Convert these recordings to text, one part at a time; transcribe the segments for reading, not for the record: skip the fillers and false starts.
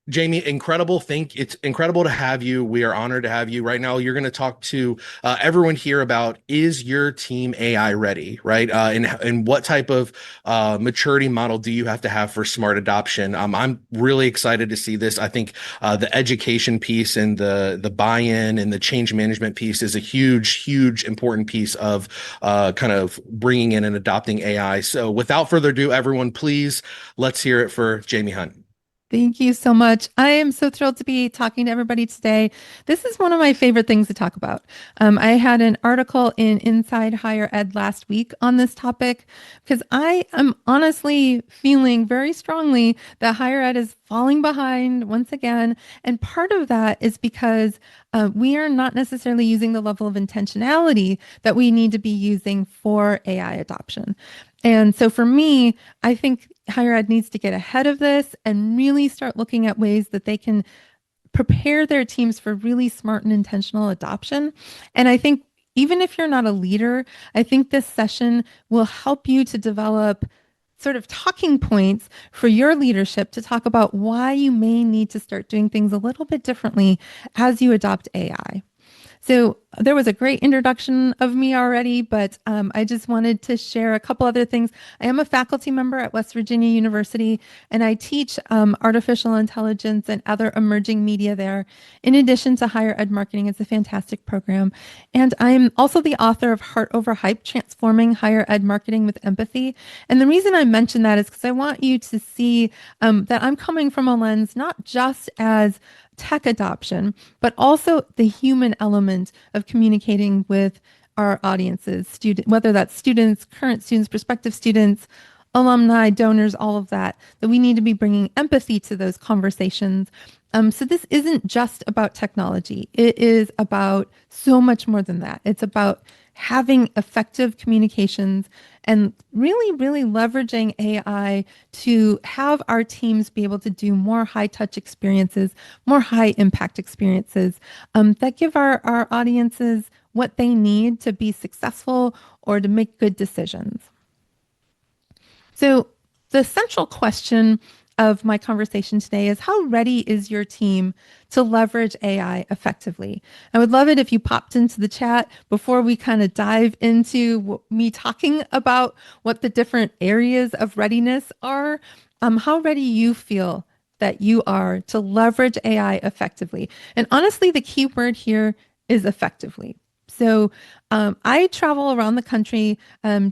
Jamie, incredible. It's incredible to have you. We are honored to have you. Right now, you're going to talk to everyone here about, is your team AI ready, right? And what type of maturity model do you have to have for smart adoption? I'm really excited to see this. I think the education piece and the buy-in and the change management piece is a huge important piece of kind of bringing in and adopting AI. So without further ado, everyone, please let's hear it for Jamie Hunt. Thank you so much. I am so thrilled to be talking to everybody today. This is one of my favorite things to talk about. I had an article in Inside Higher Ed last week on this topic because I am honestly feeling very strongly that higher ed is falling behind once again. And part of that is because we are not necessarily using the level of intentionality that we need to be using for AI adoption. And so for me, I think higher ed needs to get ahead of this and really start looking at ways that they can prepare their teams for really smart and intentional adoption. And I think even if you're not a leader, I think this session will help you to develop sort of talking points for your leadership to talk about why you may need to start doing things a little bit differently as you adopt AI. So there was a great introduction of me already, but I just wanted to share a couple other things. I am a faculty member at West Virginia University, and I teach artificial intelligence and other emerging media there. In addition to higher ed marketing, it's a fantastic program. And I'm also the author of Heart Over Hype, Transforming Higher Ed Marketing with Empathy. And the reason I mention that is because I want you to see that I'm coming from a lens not just as tech adoption, but also the human element of communicating with our audiences, whether that's students, current students, prospective students, alumni, donors, all of that, that we need to be bringing empathy to those conversations. So this isn't just about technology. It is about so much more than that. It's about having effective communications and really leveraging AI to have our teams be able to do more high touch experiences, more high impact experiences that give our audiences what they need to be successful or to make good decisions. So the central question of my conversation today is, how ready is your team to leverage AI effectively? I would love it if you popped into the chat before we kind of dive into me talking about what the different areas of readiness are. How ready you feel that you are to leverage AI effectively. And honestly, the key word here is effectively. So I travel around the country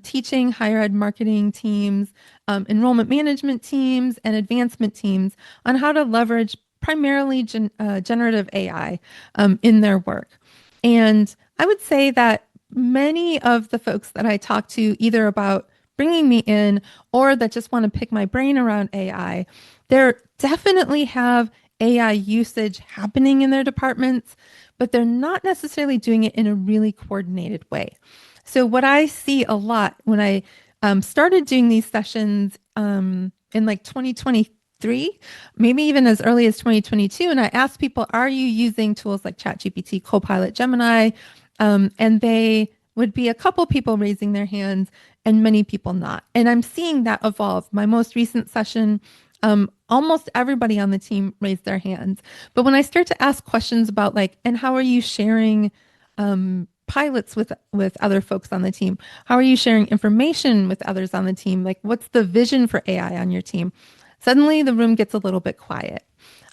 teaching higher ed marketing teams, enrollment management teams, and advancement teams on how to leverage primarily generative AI in their work. And I would say that many of the folks that I talk to, either about bringing me in or that just want to pick my brain around AI, they definitely have AI usage happening in their departments, but they're not necessarily doing it in a really coordinated way. So what I see a lot when I started doing these sessions in like 2023, maybe even as early as 2022, and I asked people, are you using tools like ChatGPT, Copilot, Gemini? And they would be a couple people raising their hands and many people not. And I'm seeing that evolve. My most recent session, almost everybody on the team raised their hands. But when I start to ask questions about like, and how are you sharing pilots with other folks on the team? How are you sharing information with others on the team? Like, what's the vision for AI on your team? Suddenly the room gets a little bit quiet.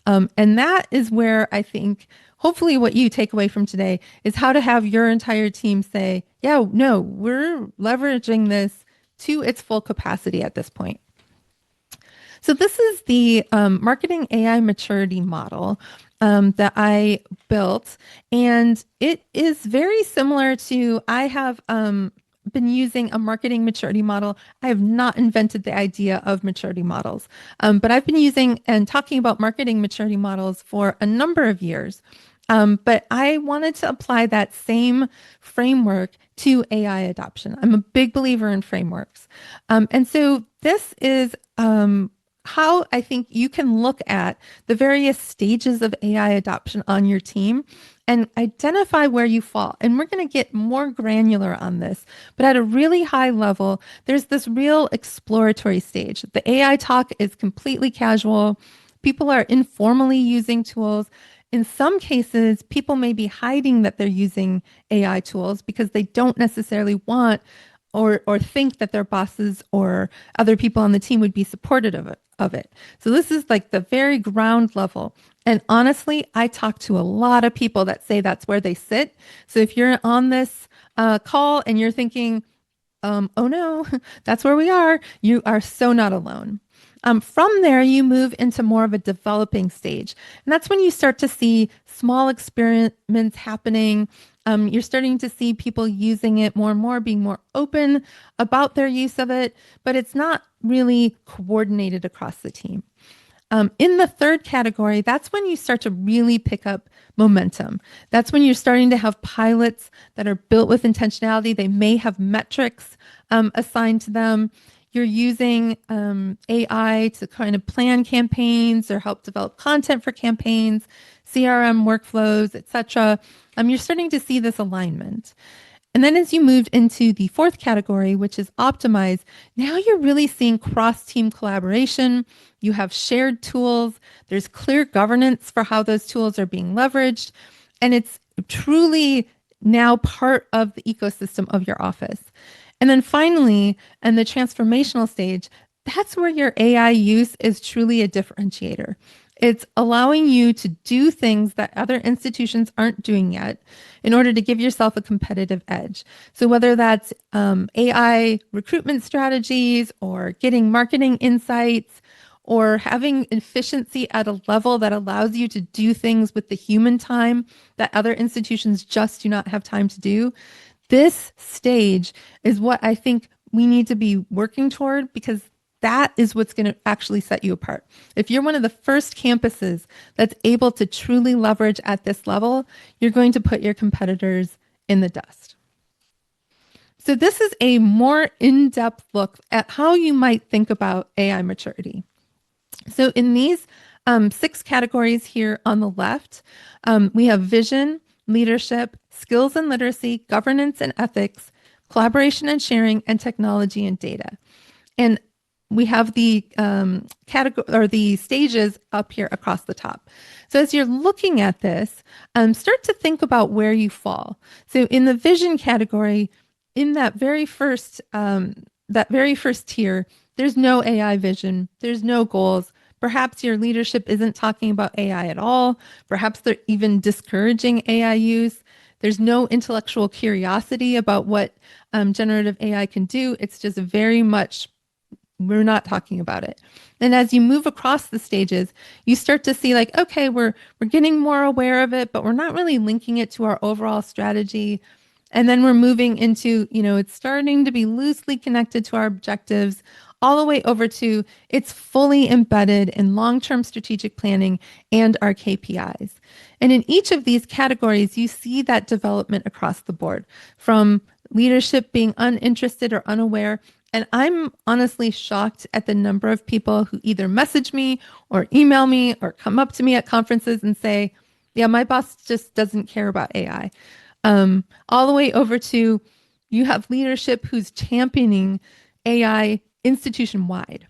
And that is where I think hopefully what you take away from today is how to have your entire team say, yeah, no, we're leveraging this to its full capacity at this point. So this is the marketing AI maturity model that I built, and it is very similar to, I have been using a marketing maturity model. I have not invented the idea of maturity models, but I've been using and talking about marketing maturity models for a number of years. But I wanted to apply that same framework to AI adoption. I'm a big believer in frameworks. And so this is how I think you can look at the various stages of AI adoption on your team and identify where you fall. And we're going to get more granular on this, but at a really high level, there's this real exploratory stage. The AI talk is completely casual. People are informally using tools. In some cases, people may be hiding that they're using AI tools because they don't necessarily want or think that their bosses or other people on the team would be supportive of it. So this is like the very ground level. And honestly, I talk to a lot of people that say that's where they sit. So if you're on this call and you're thinking, oh no, that's where we are, you are so not alone. From there, you move into more of a developing stage. And that's when you start to see small experiments happening. You're starting to see people using it more and more, being more open about their use of it, but it's not really coordinated across the team. In the third category, that's when you start to really pick up momentum. That's when you're starting to have pilots that are built with intentionality. They may have metrics assigned to them. You're using AI to kind of plan campaigns or help develop content for campaigns, CRM workflows, etc. You're starting to see this alignment. And then as you moved into the fourth category, which is optimize, now you're really seeing cross-team collaboration. You have shared tools. There's clear governance for how those tools are being leveraged. And it's truly now part of the ecosystem of your office. And then finally, in the transformational stage, that's where your AI use is truly a differentiator. It's allowing you to do things that other institutions aren't doing yet in order to give yourself a competitive edge. So whether that's AI recruitment strategies or getting marketing insights or having efficiency at a level that allows you to do things with the human time that other institutions just do not have time to do, this stage is what I think we need to be working toward, because that is what's going to actually set you apart. If you're one of the first campuses that's able to truly leverage at this level, you're going to put your competitors in the dust. So this is a more in-depth look at how you might think about AI maturity. So in these 6 categories here on the left, we have vision, leadership, skills and literacy, governance and ethics, collaboration and sharing, and technology and data. And we have the category or the stages up here across the top. So as you're looking at this, start to think about where you fall. So in the vision category, in that very first tier, there's no AI vision, there's no goals. Perhaps your leadership isn't talking about AI at all. Perhaps they're even discouraging AI use. There's no intellectual curiosity about what generative AI can do. It's just very much, we're not talking about it. And as you move across the stages, you start to see like, okay, we're getting more aware of it, but we're not really linking it to our overall strategy. And then we're moving into, it's starting to be loosely connected to our objectives, all the way over to it's fully embedded in long-term strategic planning and our KPIs. And in each of these categories, you see that development across the board, from leadership being uninterested or unaware. And I'm honestly shocked at the number of people who either message me or email me or come up to me at conferences and say, yeah, my boss just doesn't care about AI. All the way over to you have leadership who's championing AI institution wide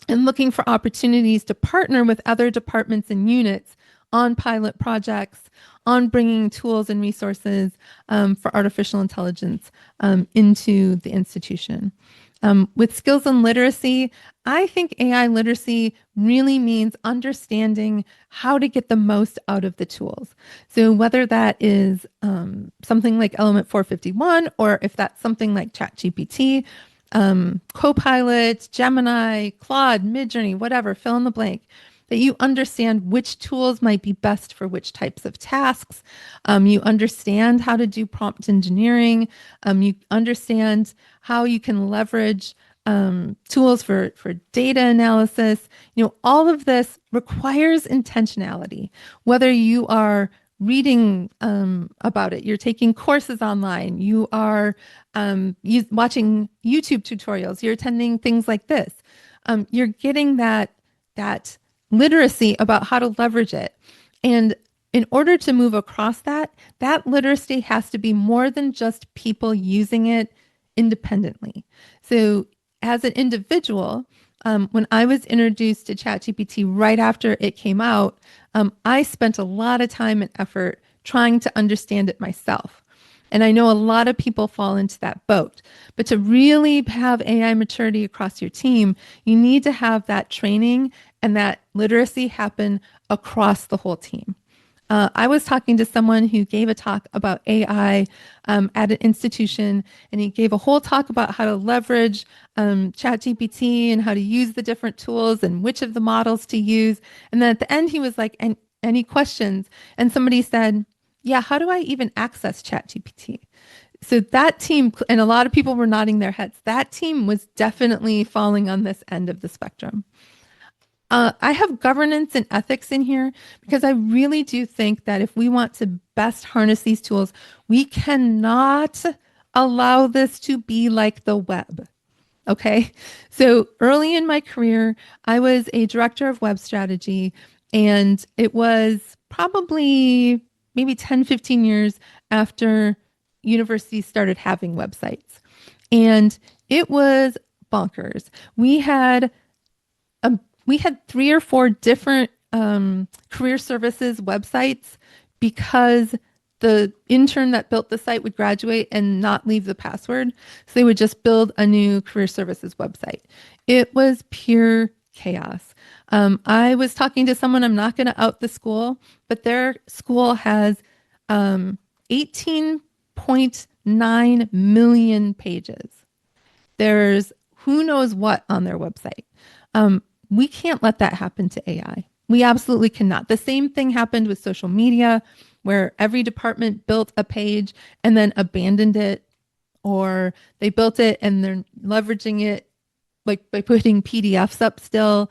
and looking for opportunities to partner with other departments and units on pilot projects, on bringing tools and resources for artificial intelligence into the institution. With skills and literacy, I think AI literacy really means understanding how to get the most out of the tools. So whether that is something like Element 451, or if that's something like ChatGPT, Copilot, Gemini, Claude, Midjourney, whatever, fill in the blank, that you understand which tools might be best for which types of tasks. You understand how to do prompt engineering. You understand how you can leverage tools for data analysis. All of this requires intentionality. Whether you are reading about it, you're taking courses online, you are watching YouTube tutorials, you're attending things like this. You're getting that literacy about how to leverage it. And in order to move across that literacy has to be more than just people using it independently. So as an individual, when I was introduced to ChatGPT right after it came out, I spent a lot of time and effort trying to understand it myself. And I know a lot of people fall into that boat. But to really have AI maturity across your team, you need to have that training and that literacy happen across the whole team. I was talking to someone who gave a talk about AI at an institution, and he gave a whole talk about how to leverage ChatGPT and how to use the different tools and which of the models to use. And then at the end, he was like, any questions? And somebody said, yeah, how do I even access ChatGPT? So that team, and a lot of people were nodding their heads, that team was definitely falling on this end of the spectrum. I have governance and ethics in here because I really do think that if we want to best harness these tools, we cannot allow this to be like the web. Okay. So early in my career, I was a director of web strategy, and it was probably maybe 10, 15 years after universities started having websites. And it was bonkers. We had 3 or 4 different career services websites because the intern that built the site would graduate and not leave the password. So they would just build a new career services website. It was pure chaos. I was talking to someone, I'm not going to out the school, but their school has 18.9 million pages. There's who knows what on their website. We can't let that happen to AI. We absolutely cannot. The same thing happened with social media, where every department built a page and then abandoned it, or they built it and they're leveraging it like by putting PDFs up still.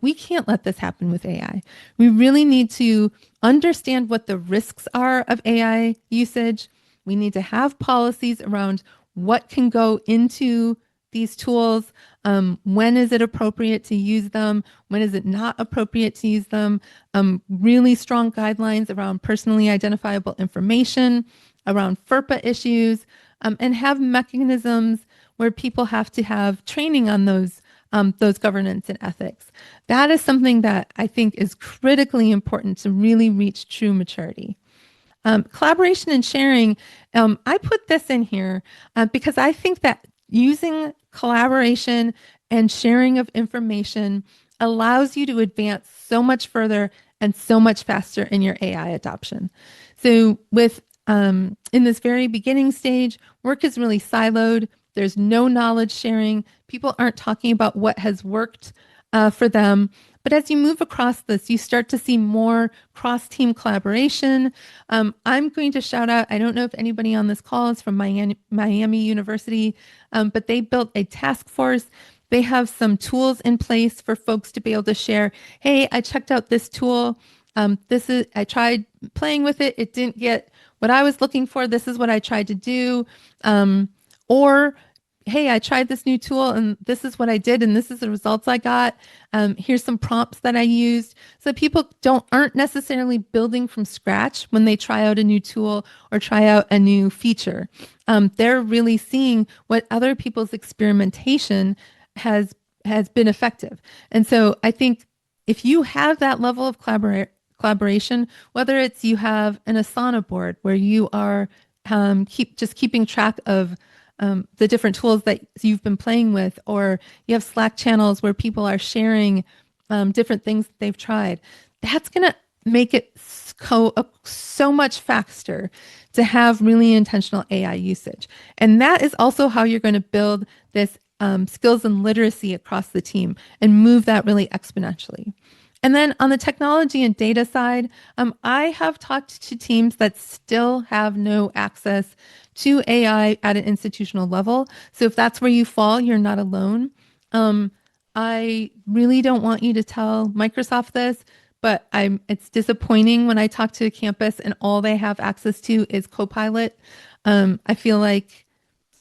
We can't let this happen with AI. We really need to understand what the risks are of AI usage. We need to have policies around what can go into these tools. When is it appropriate to use them? When is it not appropriate to use them? Really strong guidelines around personally identifiable information, around FERPA issues, and have mechanisms where people have to have training on those governance and ethics. That is something that I think is critically important to really reach true maturity. Collaboration and sharing, I put this in here because I think that using collaboration and sharing of information allows you to advance so much further and so much faster in your AI adoption. So with in this very beginning stage, work is really siloed. There's no knowledge sharing. People aren't talking about what has worked for them. But as you move across this, you start to see more cross-team collaboration. I'm going to shout out, I don't know if anybody on this call is from Miami University, but they built a task force. They have some tools in place for folks to be able to share, hey, I checked out this tool. I tried playing with it. It didn't get what I was looking for. This is what I tried to do. Or hey, I tried this new tool and this is what I did and this is the results I got. Here's some prompts that I used. So people aren't necessarily building from scratch when they try out a new tool or try out a new feature. They're really seeing what other people's experimentation has been effective. And so I think if you have that level of collaboration, whether it's you have an Asana board where you are keeping track of the different tools that you've been playing with, or you have Slack channels where people are sharing different things that they've tried. That's going to make it so much faster to have really intentional AI usage. And that is also how you're going to build this skills and literacy across the team and move that really exponentially. And then on the technology and data side, I have talked to teams that still have no access to AI at an institutional level. So if that's where you fall, you're not alone. I really don't want you to tell Microsoft this, but it's disappointing when I talk to a campus and all they have access to is Copilot. I feel like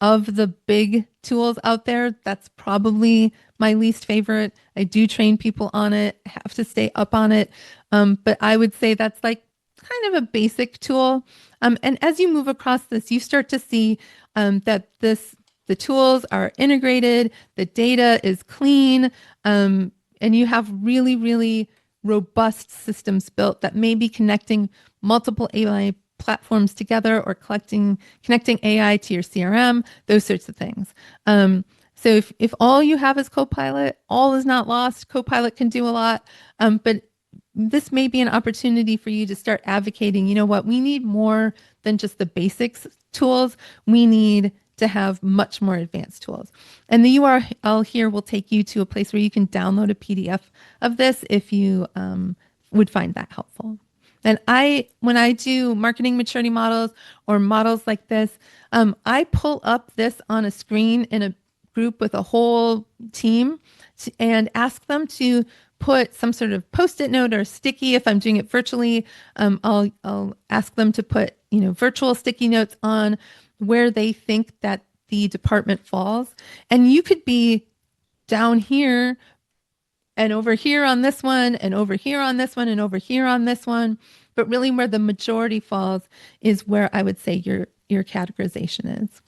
of the big tools out there, that's probably my least favorite. I do train people on it, have to stay up on it. But I would say that's like kind of a basic tool. And as you move across this, you start to see that this the tools are integrated, the data is clean, and you have really, really robust systems built that may be connecting multiple AI platforms together or connecting AI to your CRM, those sorts of things. So if all you have is Copilot, all is not lost. Copilot can do a lot, but this may be an opportunity for you to start advocating, you know what, we need more than just the basics tools. We need to have much more advanced tools. And the URL here will take you to a place where you can download a PDF of this if you would find that helpful. And when I do marketing maturity models or models like this, I pull up this on a screen in a group with a whole team and ask them to put some sort of post-it note or sticky. If I'm doing it virtually, I'll ask them to put, virtual sticky notes on where they think that the department falls. And you could be down here and over here on this one, and over here on this one, and over here on this one. But really where the majority falls is where I would say your categorization is.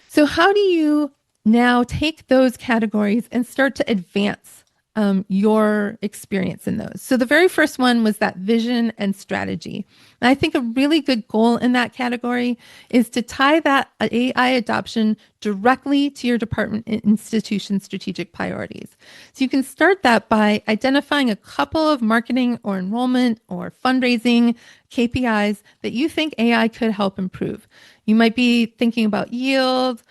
So how do you now take those categories and start to advance your experience in those? So the very first one was that vision and strategy. And I think a really good goal in that category is to tie that AI adoption directly to your department and institution strategic priorities. So you can start that by identifying a couple of marketing or enrollment or fundraising KPIs that you think AI could help improve. You might be thinking about yield,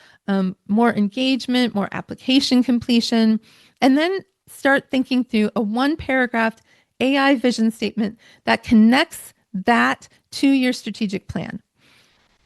more engagement, more application completion, and then start thinking through a one-paragraph AI vision statement that connects that to your strategic plan.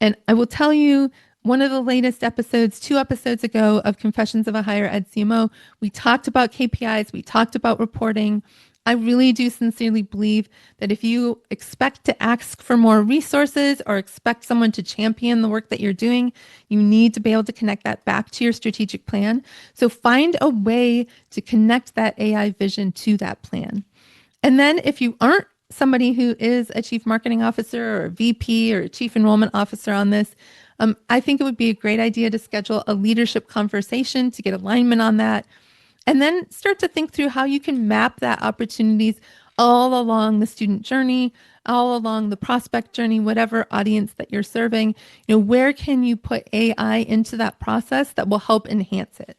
And I will tell you, one of the latest episodes, 2 episodes ago of Confessions of a Higher Ed CMO, we talked about KPIs, we talked about reporting. I really do sincerely believe that if you expect to ask for more resources or expect someone to champion the work that you're doing, you need to be able to connect that back to your strategic plan. So find a way to connect that AI vision to that plan. And then if you aren't somebody who is a chief marketing officer or a VP or a chief enrollment officer on this, I think it would be a great idea to schedule a leadership conversation to get alignment on that. And then start to think through how you can map that opportunities all along the student journey, all along the prospect journey, whatever audience that you're serving. Where can you put AI into that process that will help enhance it?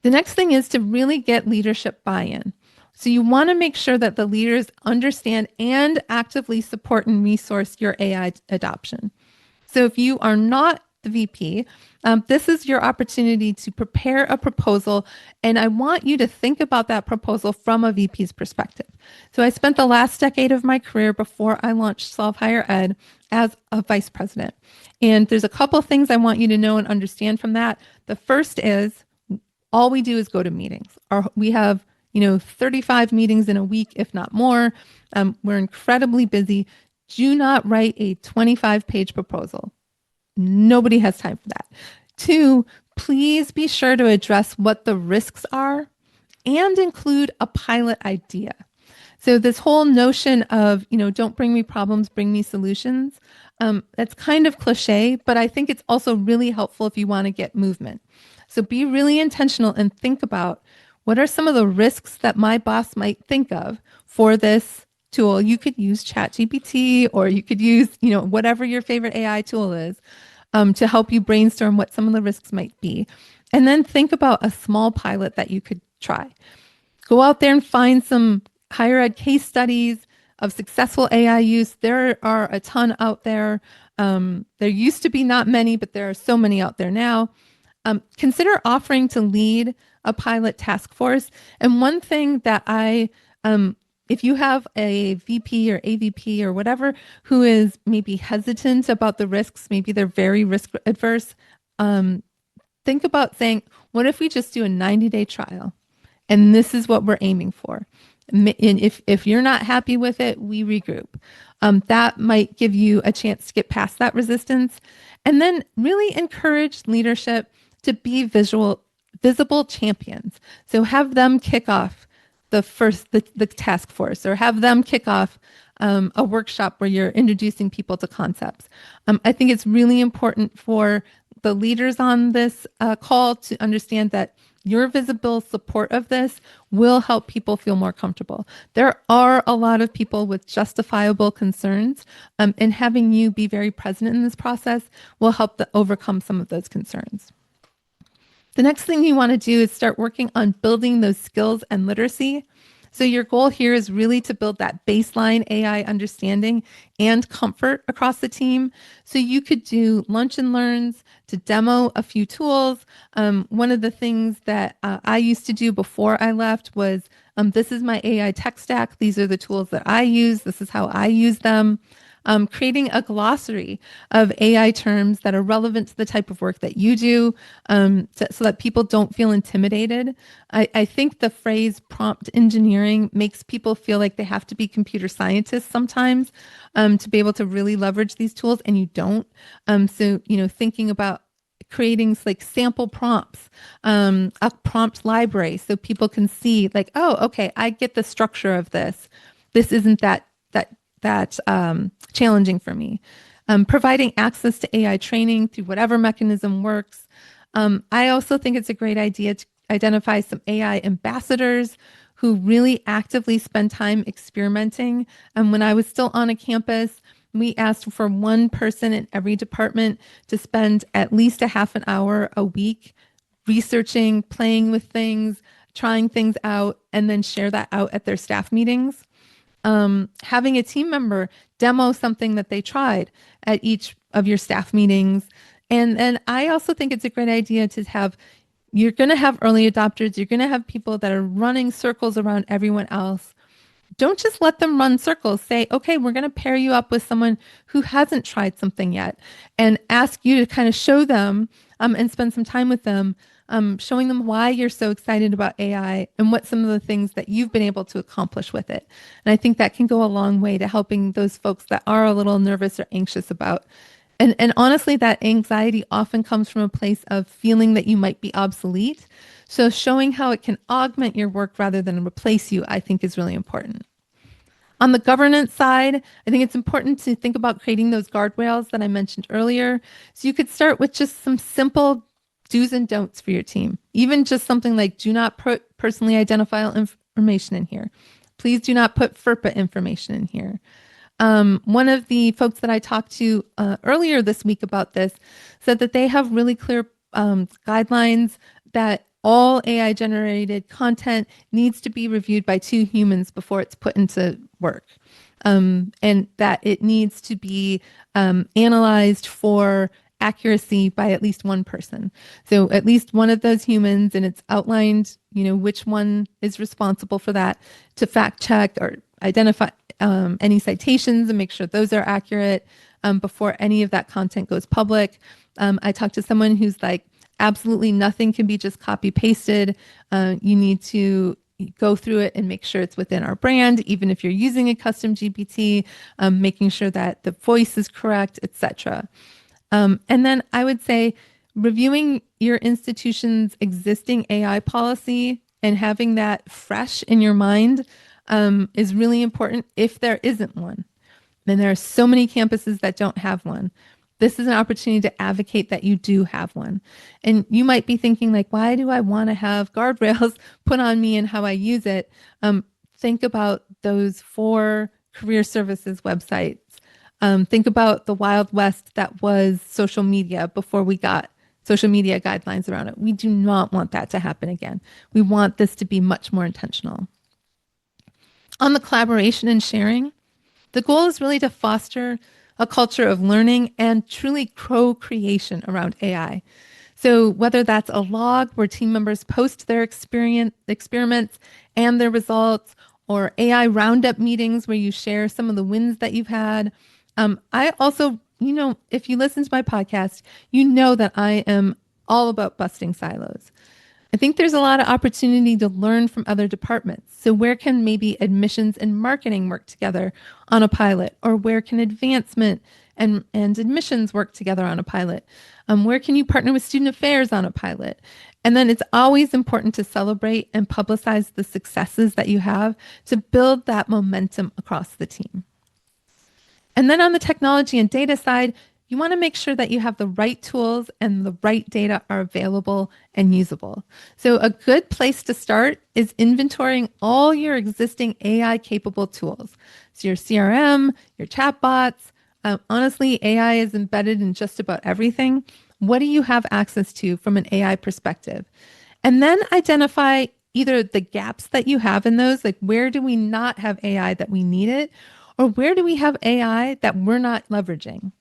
The next thing is to really get leadership buy-in. So you want to make sure that the leaders understand and actively support and resource your AI adoption. So if you are not the VP, this is your opportunity to prepare a proposal, and I want you to think about that proposal from a VP's perspective. So I spent the last decade of my career before I launched Solve Higher Ed as a vice president. And there's a couple of things I want you to know and understand from that. The first is all we do is go to meetings. We have 35 meetings in a week, if not more. We're incredibly busy. Do not write a 25-page proposal. Nobody has time for that. 2, please be sure to address what the risks are and include a pilot idea. So this whole notion of, don't bring me problems, bring me solutions, that's kind of cliche, but I think it's also really helpful if you want to get movement. So be really intentional and think about what are some of the risks that my boss might think of for this tool. You could use ChatGPT, or you could use, whatever your favorite AI tool is, to help you brainstorm what some of the risks might be. And then think about a small pilot that you could try. Go out there and find some higher ed case studies of successful AI use. There are a ton out there. There used to be not many, but there are so many out there now. Consider offering to lead a pilot task force. And one thing that if you have a VP or AVP or whatever who is maybe hesitant about the risks, maybe they're very risk adverse, think about saying, what if we just do a 90-day trial? And this is what we're aiming for. And if you're not happy with it, we regroup. That might give you a chance to get past that resistance. And then really encourage leadership to be visible champions. So have them kick off the task force, or have them kick off a workshop where you're introducing people to concepts. I think it's really important for the leaders on this call to understand that your visible support of this will help people feel more comfortable. There are a lot of people with justifiable concerns, and having you be very present in this process will help to overcome some of those concerns. The next thing you want to do is start working on building those skills and literacy. So your goal here is really to build that baseline AI understanding and comfort across the team. So you could do lunch and learns to demo a few tools. One of the things that I used to do before I left was, this is my AI tech stack. These are the tools that I use. This is how I use them. Creating a glossary of AI terms that are relevant to the type of work that you do, so that people don't feel intimidated. I think the phrase prompt engineering makes people feel like they have to be computer scientists sometimes to be able to really leverage these tools, and you don't. So, thinking about creating like sample prompts, a prompt library, so people can see like, oh, okay, I get the structure of this. This isn't that challenging for me. Providing access to AI training through whatever mechanism works. I also think it's a great idea to identify some AI ambassadors who really actively spend time experimenting. When I was still on a campus, we asked for one person in every department to spend at least a half an hour a week researching, playing with things, trying things out, and then share that out at their staff meetings. Having a team member demo something that they tried at each of your staff meetings. And then I also think it's a great idea to have, you're going to have early adopters, you're going to have people that are running circles around everyone else. Don't just let them run circles. Say, okay, we're going to pair you up with someone who hasn't tried something yet and ask you to kind of show them and spend some time with them, showing them why you're so excited about AI and what some of the things that you've been able to accomplish with it. And I think that can go a long way to helping those folks that are a little nervous or anxious about. And honestly, that anxiety often comes from a place of feeling that you might be obsolete. So showing how it can augment your work rather than replace you, I think is really important. On the governance side, I think it's important to think about creating those guardrails that I mentioned earlier. So you could start with just some simple do's and don'ts for your team. Even just something like, do not put personally identifiable information in here. Please do not put FERPA information in here. One of the folks that I talked to earlier this week about this said that they have really clear guidelines that all AI generated content needs to be reviewed by 2 humans before it's put into work. And that it needs to be analyzed for accuracy by at least one person. So at least one of those humans, and it's outlined, which one is responsible for that, to fact check or identify any citations and make sure those are accurate before any of that content goes public. I talked to someone who's like, absolutely nothing can be just copy pasted. You need to go through it and make sure it's within our brand, even if you're using a custom GPT, making sure that the voice is correct, etc. And then I would say reviewing your institution's existing AI policy and having that fresh in your mind is really important if there isn't one. And there are so many campuses that don't have one. This is an opportunity to advocate that you do have one. And you might be thinking like, why do I want to have guardrails put on me and how I use it? Think about those 4 career services websites. Think about the Wild West that was social media before we got social media guidelines around it. We do not want that to happen again. We want this to be much more intentional. On the collaboration and sharing, the goal is really to foster a culture of learning and truly co-creation around AI. So whether that's a log where team members post their experiments and their results, or AI roundup meetings where you share some of the wins that you've had. I also, if you listen to my podcast, you know that I am all about busting silos. I think there's a lot of opportunity to learn from other departments. So where can maybe admissions and marketing work together on a pilot? Or where can advancement and admissions work together on a pilot? Where can you partner with student affairs on a pilot? And then it's always important to celebrate and publicize the successes that you have to build that momentum across the team. And then on the technology and data side, you want to make sure that you have the right tools and the right data are available and usable. So a good place to start is inventorying all your existing AI capable tools. So your CRM, your chatbots, honestly, AI is embedded in just about everything. What do you have access to from an AI perspective? And then identify either the gaps that you have in those, like where do we not have AI that we need it, or where do we have AI that we're not leveraging?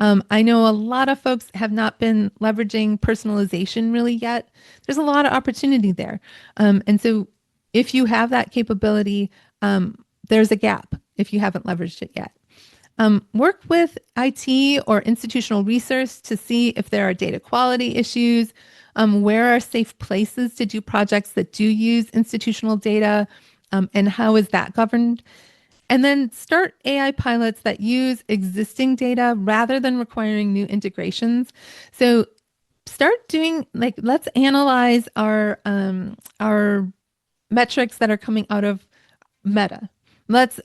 I know a lot of folks have not been leveraging personalization really yet. There's a lot of opportunity there. And so if you have that capability, there's a gap if you haven't leveraged it yet. Work with IT or institutional research to see if there are data quality issues, where are safe places to do projects that do use institutional data, and how is that governed? And then start AI pilots that use existing data rather than requiring new integrations. So start doing like let's analyze our metrics that are coming out of Meta. Let's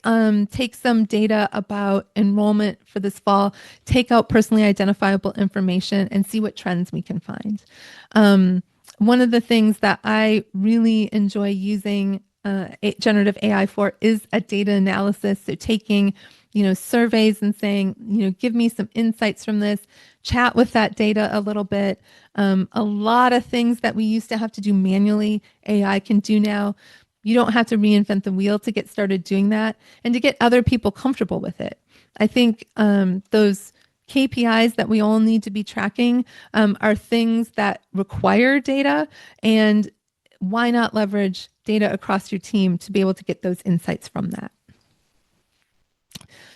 take some data about enrollment for this fall, take out personally identifiable information, and see what trends we can find. One of the things that I really enjoy using generative AI for is a data analysis. So taking, surveys and saying, give me some insights from this, chat with that data a little bit. A lot of things that we used to have to do manually, AI can do now. You don't have to reinvent the wheel to get started doing that and to get other people comfortable with it. I think those KPIs that we all need to be tracking are things that require data, and why not leverage data across your team to be able to get those insights from that?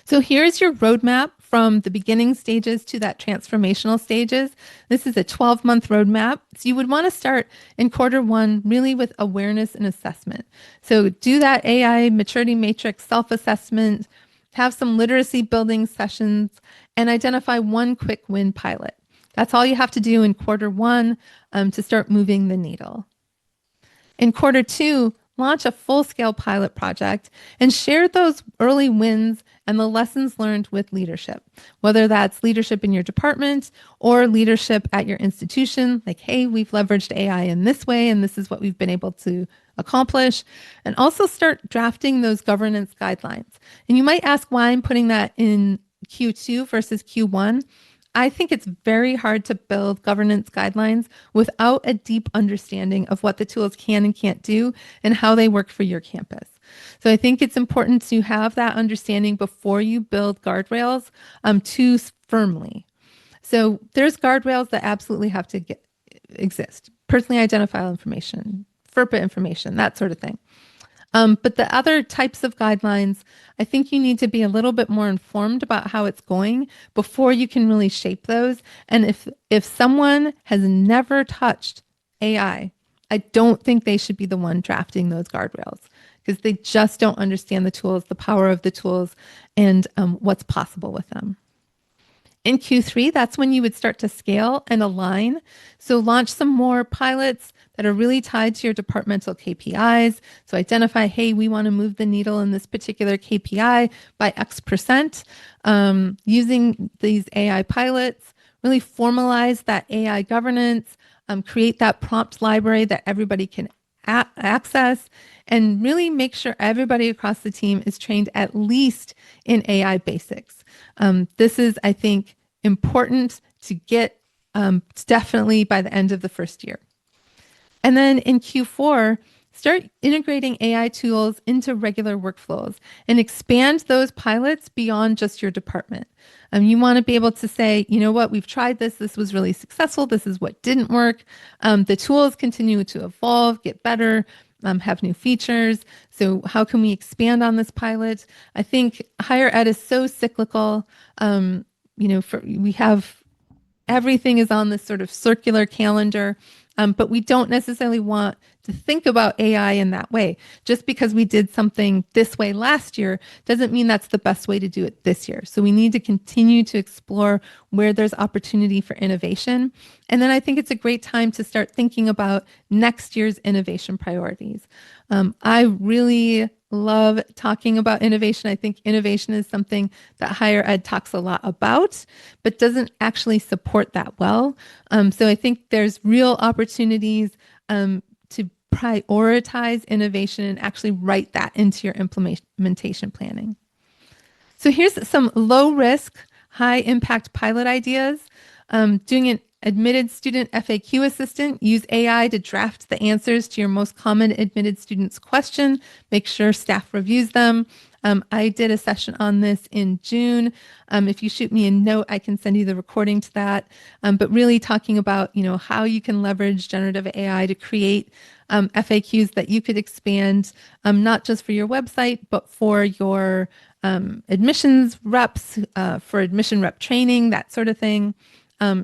So here's your roadmap from the beginning stages to that transformational stages. This is a 12-month roadmap. So you would want to start in Q1 really with awareness and assessment. So do that AI maturity matrix self-assessment, have some literacy building sessions, and identify one quick win pilot. That's all you have to do in Q1 to start moving the needle. In Q2, launch a full-scale pilot project and share those early wins and the lessons learned with leadership, whether that's leadership in your department or leadership at your institution, like, hey, we've leveraged AI in this way, and this is what we've been able to accomplish. And also start drafting those governance guidelines. And you might ask why I'm putting that in Q2 versus Q1. I think it's very hard to build governance guidelines without a deep understanding of what the tools can and can't do and how they work for your campus. So I think it's important to have that understanding before you build guardrails too firmly. So there's guardrails that absolutely have to exist. Personally identifiable information, FERPA information, that sort of thing. But the other types of guidelines, I think you need to be a little bit more informed about how it's going before you can really shape those. And if someone has never touched AI, I don't think they should be the one drafting those guardrails because they just don't understand the tools, the power of the tools, and what's possible with them. In Q3, that's when you would start to scale and align. So launch some more pilots that are really tied to your departmental KPIs. So identify, hey, we want to move the needle in this particular KPI by X%. Using these AI pilots, really formalize that AI governance, create that prompt library that everybody can access, and really make sure everybody across the team is trained at least in AI basics. This is, I think, important to get definitely by the end of the first year. And then in Q4, start integrating AI tools into regular workflows and expand those pilots beyond just your department. You want to be able to say, you know what, we've tried this. This was really successful. This is what didn't work. The tools continue to evolve, get better, have new features. So how can we expand on this pilot? I think higher ed is so cyclical. We have everything is on this sort of circular calendar, but we don't necessarily want to think about AI in that way. Just because we did something this way last year doesn't mean that's the best way to do it this year. So we need to continue to explore where there's opportunity for innovation. And then I think it's a great time to start thinking about next year's innovation priorities. I really love talking about innovation. I think innovation is something that higher ed talks a lot about, but doesn't actually support that well. So I think there's real opportunities to prioritize innovation and actually write that into your implementation planning. So here's some low risk, high impact pilot ideas. Doing an admitted student FAQ assistant, use AI to draft the answers to your most common admitted students question. Make sure staff reviews them. I did a session on this in June. If you shoot me a note, I can send you the recording to that. But really talking about, how you can leverage generative AI to create FAQs that you could expand, not just for your website, but for your admissions reps, for admission rep training, that sort of thing.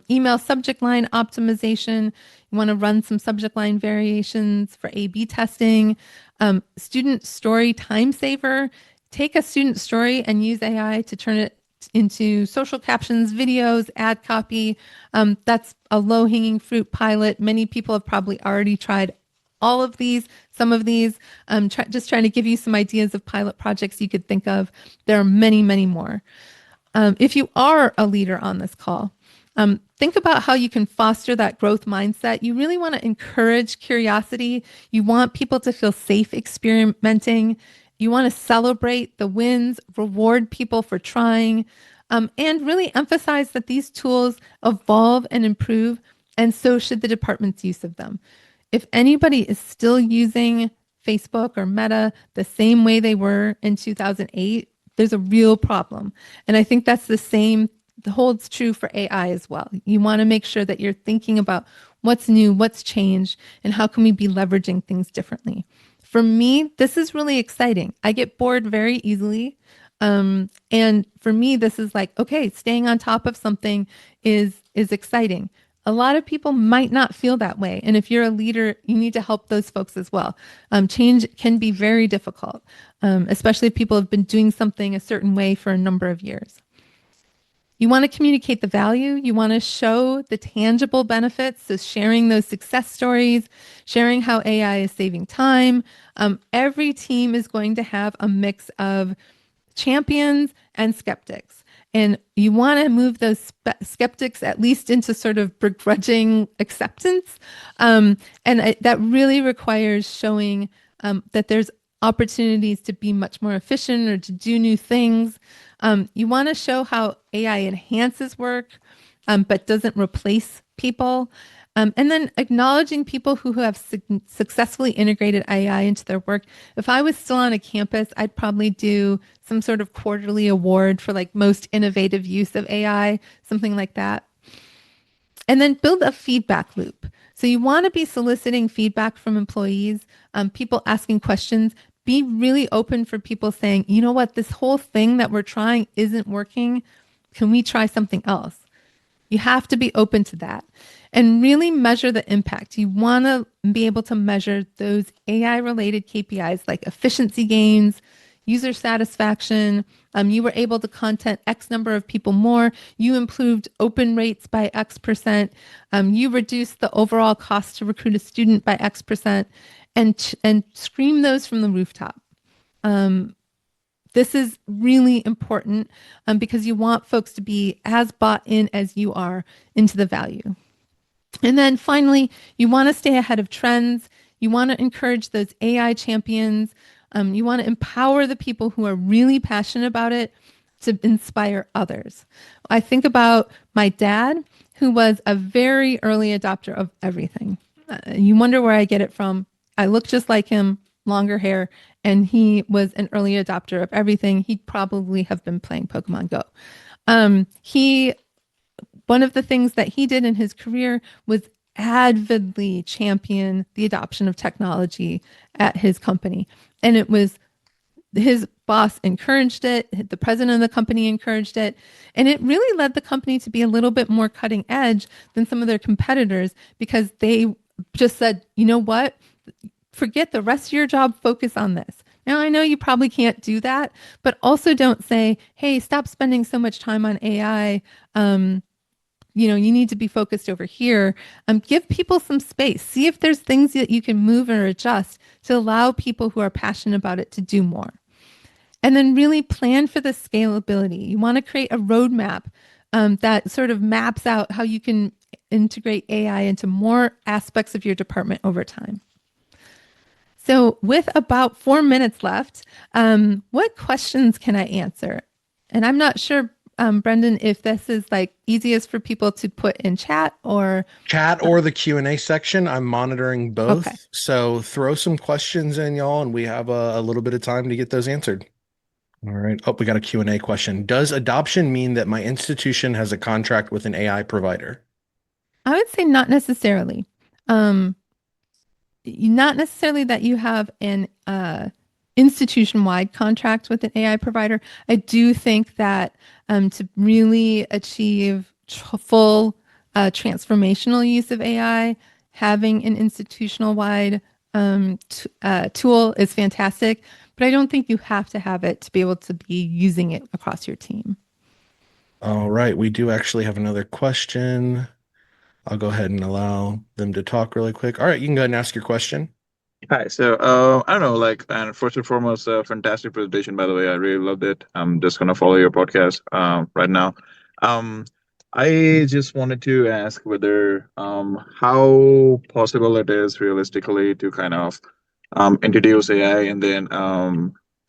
Email subject line optimization. You want to run some subject line variations for A/B testing. Student story time saver. Take a student story and use AI to turn it into social captions, videos, ad copy. That's a low-hanging fruit pilot. Many people have probably already tried all of these, some of these. Just trying to give you some ideas of pilot projects you could think of. There are many, many more. If you are a leader on this call, think about how you can foster that growth mindset. You really want to encourage curiosity. You want people to feel safe experimenting. You want to celebrate the wins, reward people for trying, and really emphasize that these tools evolve and improve, and so should the department's use of them. If anybody is still using Facebook or Meta the same way they were in 2008, there's a real problem. And I think that's the same holds true for AI as well. You want to make sure that you're thinking about what's new, what's changed, and how can we be leveraging things differently. For me, this is really exciting. I get bored very easily. And for me, this is like, okay, staying on top of something is exciting. A lot of people might not feel that way. And if you're a leader, you need to help those folks as well. Change can be very difficult, especially if people have been doing something a certain way for a number of years. You want to communicate the value. You want to show the tangible benefits. So sharing those success stories, sharing how AI is saving time. Every team is going to have a mix of champions and skeptics. And you want to move those skeptics at least into sort of begrudging acceptance. That really requires showing that there's opportunities to be much more efficient or to do new things. You want to show how AI enhances work, but doesn't replace people. And then acknowledging people who have successfully integrated AI into their work. If I was still on a campus, I'd probably do some sort of quarterly award for like most innovative use of AI, something like that. And then build a feedback loop. So you want to be soliciting feedback from employees, people asking questions. Be really open for people saying, you know what, this whole thing that we're trying isn't working. Can we try something else? You have to be open to that and really measure the impact. You want to be able to measure those AI related KPIs like efficiency gains, user satisfaction. You were able to content X number of people more. You improved open rates by X%. You reduced the overall cost to recruit a student by X%, and scream those from the rooftop. This is really important because you want folks to be as bought in as you are into the value. And then finally, you want to stay ahead of trends. You want to encourage those AI champions. You want to empower the people who are really passionate about it to inspire others. I think about my dad, who was a very early adopter of everything. You wonder where I get it from. I look just like him, longer hair, and he was an early adopter of everything. He'd probably have been playing Pokemon Go. One of the things that he did in his career was avidly champion the adoption of technology at his company. And it was his boss encouraged it, the president of the company encouraged it, and it really led the company to be a little bit more cutting edge than some of their competitors because they just said, you know what? forget the rest of your job, focus on this. Now, I know you probably can't do that, but also don't say, hey, stop spending so much time on AI. You need to be focused over here. Give people some space. See if there's things that you can move or adjust to allow people who are passionate about it to do more. And then really plan for the scalability. You want to create a roadmap that sort of maps out how you can integrate AI into more aspects of your department over time. So, with about 4 minutes left, what questions can I answer? And I'm not sure, Brendan, if this is like easiest for people to put in chat or Chat or the Q&A section. I'm monitoring okay. both. So throw some questions in, y'all, and we have a little bit of time to get those answered. All right. Oh, we got a Q&A question. Does adoption mean that my institution has a contract with an AI provider? I would say not necessarily. Um, Not necessarily that you have an institution-wide contract with an AI provider. I do think that to really achieve full transformational use of AI, having an institutional-wide tool is fantastic, but I don't think you have to have it to be able to be using it across your team. All right. We do actually have another question. I'll go ahead and allow them to talk really quick. All right. You can go ahead and ask your question. Hi. So, I don't know, like, and first and foremost, fantastic presentation, by the way. I really loved it. I'm just gonna follow your podcast, right now. Um, I just wanted to ask whether, how possible it is realistically to kind of, introduce AI, and then,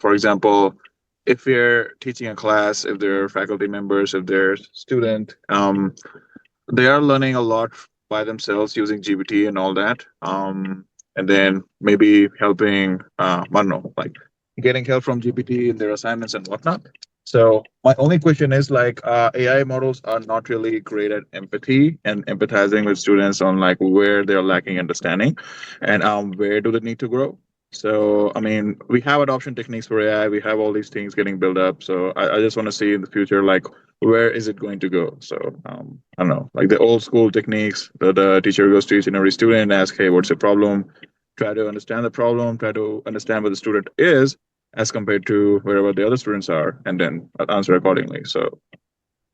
for example, if we're teaching a class, if there are faculty members, if there's student, they are learning a lot by themselves using GPT and all that. And then maybe helping, I don't know, like getting help from GPT in their assignments and whatnot. So my only question is like, AI models are not really great at empathy and empathizing with students on like where they're lacking understanding, and where do they need to grow. So I mean, we have adoption techniques for AI. We have all these things getting built up. So I just want to see in the future like where is it going to go? So I don't know, like the old school techniques, the teacher goes to each and every student and asks, hey, what's your problem? Try to understand the problem, try to understand what the student is as compared to wherever the other students are, and then answer accordingly. So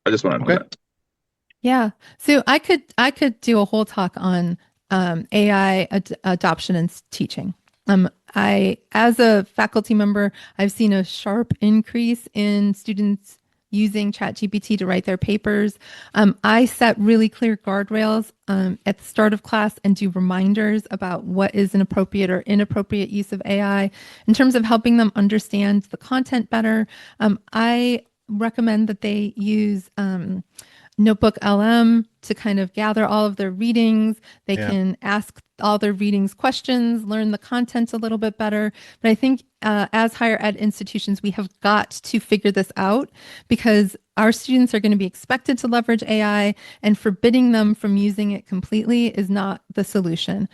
I just want to know Okay. that. Yeah. So I could do a whole talk on AI adoption and teaching. I as a faculty member, I've seen a sharp increase in students using ChatGPT to write their papers. I set really clear guardrails at the start of class and do reminders about what is an appropriate or inappropriate use of AI in terms of helping them understand the content better. I recommend that they use Notebook LM to kind of gather all of their readings. They Yeah. can ask all their readings questions, learn the content a little bit better. But I think as higher ed institutions, we have got to figure this out because our students are going to be expected to leverage AI, and forbidding them from using it completely is not the solution.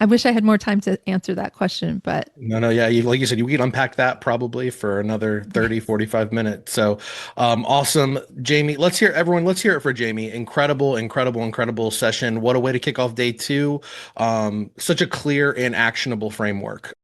I wish I had more time to answer that question, but No, yeah, like you said, you can unpack that probably for another 30, yes. 45 minutes. So, awesome. Jamie, let's hear it for Jamie. Incredible, incredible, incredible session. What a way to kick off day two. Such a clear and actionable framework.